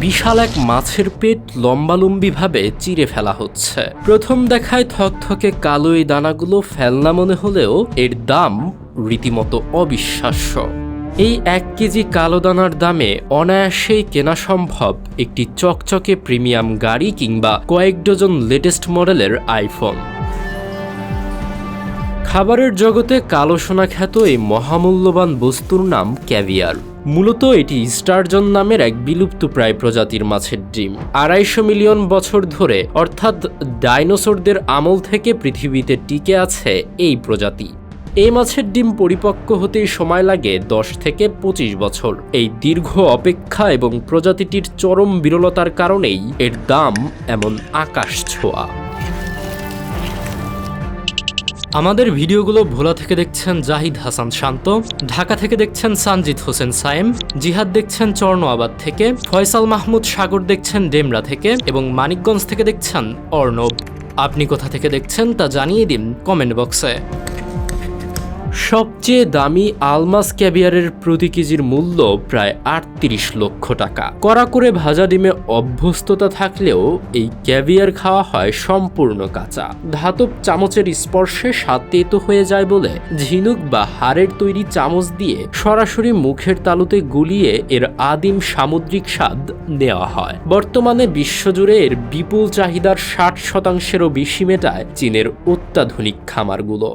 বিশাল এক মাছের পেট লম্বালম্বিভাবে চিরে ফেলা হচ্ছে। প্রথম দেখায় থকথকে কালো এই দানাগুলো ফেলনা মনে হলেও এর দাম রীতিমতো অবিশ্বাস্য। এই 1 কেজি কালো দানার দামে অনায়াসেই কেনা সম্ভব একটি চকচকে প্রিমিয়াম গাড়ি কিংবা কয়েক ডজন লেটেস্ট মডেলের আইফোন। খাবারের জগতে কালো সোনা খ্যাত এই মহামূল্যবান বস্তুর নাম ক্যাভিয়ার। মূলত এটি স্টারজন নামের এক বিলুপ্তপ্রায় প্রজাতির মাছের ডিম। 250 মিলিয়ন বছর ধরে অর্থাৎ ডাইনোসরদের আমল থেকে পৃথিবীতে টিকে আছে এই প্রজাতি। এই মাছের ডিম পরিপক্ক হতেই সময় লাগে 10 থেকে 25 বছর। এই দীর্ঘ অপেক্ষা এবং প্রজাতিটির চরম বিরলতার কারণেই এর দাম এমন আকাশ ছোঁয়া। আমাদের ভিডিওগুলো ভোলা থেকে দেখছেন জাহিদ হাসান শান্ত, ঢাকা থেকে দেখছেন সানজিদ হোসেন সায়েম, জিহাদ দেখছেন চর্ণআবাদ থেকে, ফয়সাল মাহমুদ সাগর দেখছেন ডেমরা থেকে এবং মানিকগঞ্জ থেকে দেখছেন অর্ণব। আপনি কোথা থেকে দেখছেন তা জানিয়ে দিন কমেন্ট বক্সে। সবচেয়ে দামি আলমাস ক্যাভিয়ারের প্রতি কেজির মূল্য প্রায় 38 লক্ষ টাকা। কড়া করে ভাজা ডিমে অভ্যস্ততা থাকলেও এই ক্যাভিয়ার খাওয়া হয় সম্পূর্ণ কাঁচা। ধাতব চামচের স্পর্শে স্বাদ তেতো হয়ে যায় বলে ঝিনুক বা হাড়ের তৈরি চামচ দিয়ে সরাসরি মুখের তালুতে গুলিয়ে এর আদিম সামুদ্রিক স্বাদ নেওয়া হয়। বর্তমানে বিশ্বজুড়ে এর বিপুল চাহিদার 60%-এরও বেশি মেটায় চীনের অত্যাধুনিক খামারগুলো।